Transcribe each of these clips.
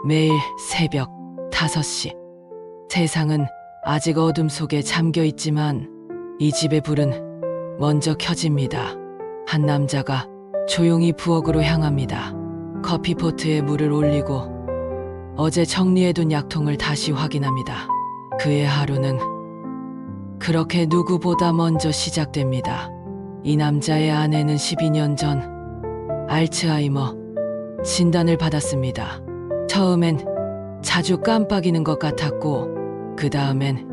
매일 새벽 5시. 세상은 아직 어둠 속에 잠겨 있지만 이 집의 불은 먼저 켜집니다. 한 남자가 조용히 부엌으로 향합니다. 커피포트에 물을 올리고 어제 정리해둔 약통을 다시 확인합니다. 그의 하루는 그렇게 누구보다 먼저 시작됩니다. 이 남자의 아내는 12년 전 알츠하이머 진단을 받았습니다. 처음엔 자주 깜빡이는 것 같았고 그 다음엔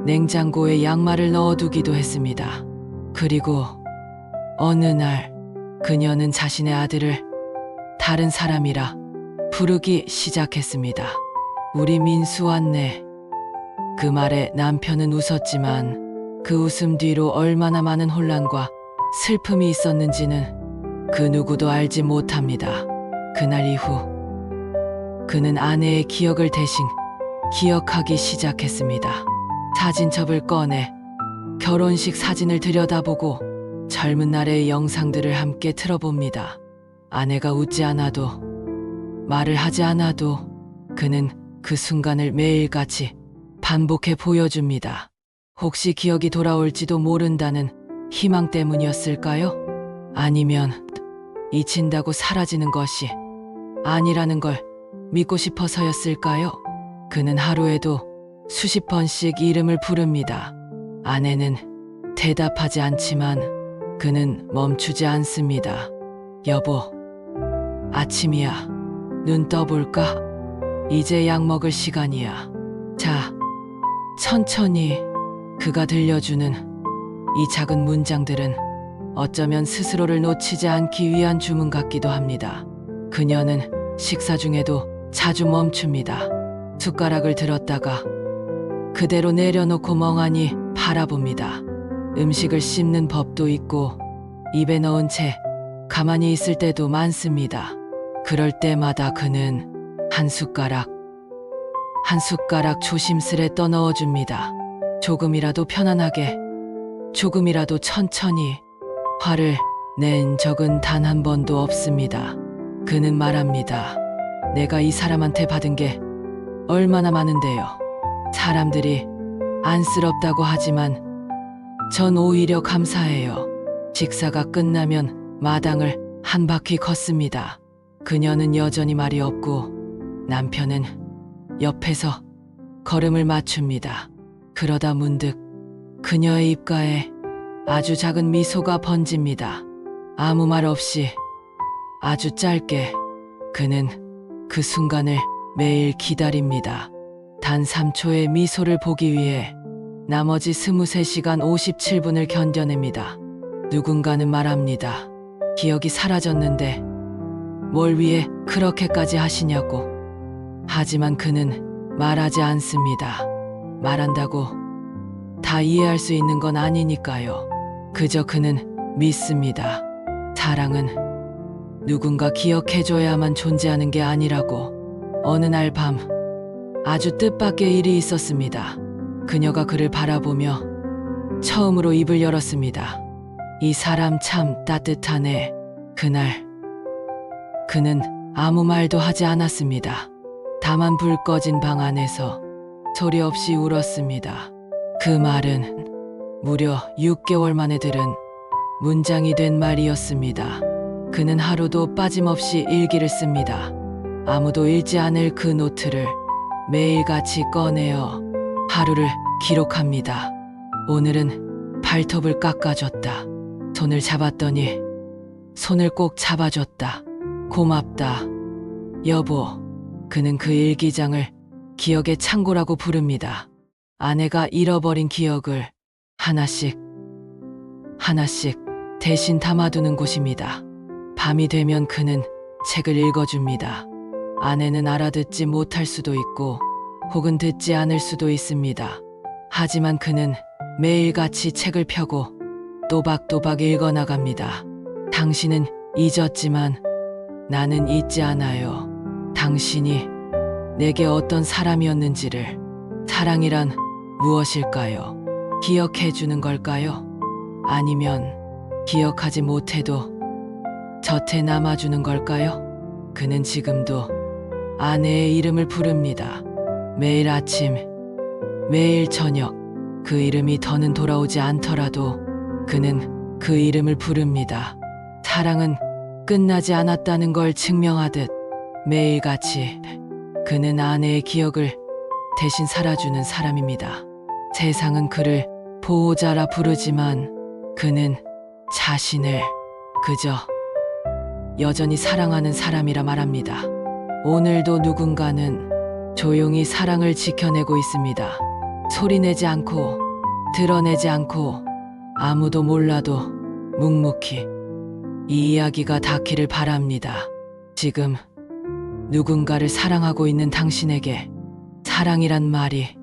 냉장고에 양말을 넣어두기도 했습니다. 그리고 어느 날 그녀는 자신의 아들을 다른 사람이라 부르기 시작했습니다. 우리 민수 왔네. 그 말에 남편은 웃었지만 그 웃음 뒤로 얼마나 많은 혼란과 슬픔이 있었는지는 그 누구도 알지 못합니다. 그날 이후 그는 아내의 기억을 대신 기억하기 시작했습니다. 사진첩을 꺼내 결혼식 사진을 들여다보고 젊은 날의 영상들을 함께 틀어봅니다. 아내가 웃지 않아도 말을 하지 않아도 그는 그 순간을 매일같이 반복해 보여줍니다. 혹시 기억이 돌아올지도 모른다는 희망 때문이었을까요? 아니면 잊힌다고 사라지는 것이 아니라는 걸 믿고 싶어서였을까요? 그는 하루에도 수십 번씩 이름을 부릅니다. 아내는 대답하지 않지만 그는 멈추지 않습니다. 여보, 아침이야. 눈 떠볼까? 이제 약 먹을 시간이야. 자, 천천히. 그가 들려주는 이 작은 문장들은 어쩌면 스스로를 놓치지 않기 위한 주문 같기도 합니다. 그녀는 식사 중에도 자주 멈춥니다. 숟가락을 들었다가 그대로 내려놓고 멍하니 바라봅니다. 음식을 씹는 법도 있고 입에 넣은 채 가만히 있을 때도 많습니다. 그럴 때마다 그는 한 숟가락 조심스레 떠넣어줍니다. 조금이라도 편안하게, 조금이라도 천천히. 화를 낸 적은 단 한 번도 없습니다. 그는 말합니다. 내가 이 사람한테 받은 게 얼마나 많은데요. 사람들이 안쓰럽다고 하지만 전 오히려 감사해요. 식사가 끝나면 마당을 한 바퀴 걷습니다. 그녀는 여전히 말이 없고 남편은 옆에서 걸음을 맞춥니다. 그러다 문득 그녀의 입가에 아주 작은 미소가 번집니다. 아무 말 없이 아주 짧게. 그는 그 순간을 매일 기다립니다. 단 3초의 미소를 보기 위해 나머지 23시간 57분을 견뎌냅니다. 누군가는 말합니다. 기억이 사라졌는데 뭘 위해 그렇게까지 하시냐고. 하지만 그는 말하지 않습니다. 말한다고 다 이해할 수 있는 건 아니니까요. 그저 그는 믿습니다. 사랑은 누군가 기억해줘야만 존재하는 게 아니라고. 어느 날 밤 아주 뜻밖의 일이 있었습니다. 그녀가 그를 바라보며 처음으로 입을 열었습니다. 이 사람 참 따뜻하네. 그날 그는 아무 말도 하지 않았습니다. 다만 불 꺼진 방 안에서 소리 없이 울었습니다. 그 말은 무려 6개월 만에 들은 문장이 된 말이었습니다. 그는 하루도 빠짐없이 일기를 씁니다. 아무도 읽지 않을 그 노트를 매일같이 꺼내어 하루를 기록합니다. 오늘은 발톱을 깎아줬다. 손을 잡았더니 손을 꼭 잡아줬다. 고맙다. 여보. 그는 그 일기장을 기억의 창고라고 부릅니다. 아내가 잃어버린 기억을 하나씩 대신 담아두는 곳입니다. 밤이 되면 그는 책을 읽어줍니다. 아내는 알아듣지 못할 수도 있고 혹은 듣지 않을 수도 있습니다. 하지만 그는 매일같이 책을 펴고 또박또박 읽어나갑니다. 당신은 잊었지만 나는 잊지 않아요. 당신이 내게 어떤 사람이었는지를. 사랑이란 무엇일까요? 기억해주는 걸까요? 아니면 기억하지 못해도 곁에 남아주는 걸까요? 그는 지금도 아내의 이름을 부릅니다. 매일 아침, 매일 저녁, 그 이름이 더는 돌아오지 않더라도 그는 그 이름을 부릅니다. 사랑은 끝나지 않았다는 걸 증명하듯 매일같이 그는 아내의 기억을 대신 살아주는 사람입니다. 세상은 그를 보호자라 부르지만 그는 자신을 그저 여전히 사랑하는 사람이라 말합니다. 오늘도 누군가는 조용히 사랑을 지켜내고 있습니다. 소리내지 않고 드러내지 않고 아무도 몰라도 묵묵히 이 이야기가 닿기를 바랍니다. 지금 누군가를 사랑하고 있는 당신에게 사랑이란 말이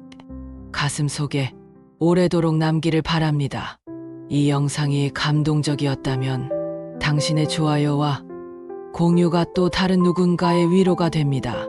가슴속에 오래도록 남기를 바랍니다. 이 영상이 감동적이었다면 당신의 좋아요와 공유가 또 다른 누군가의 위로가 됩니다.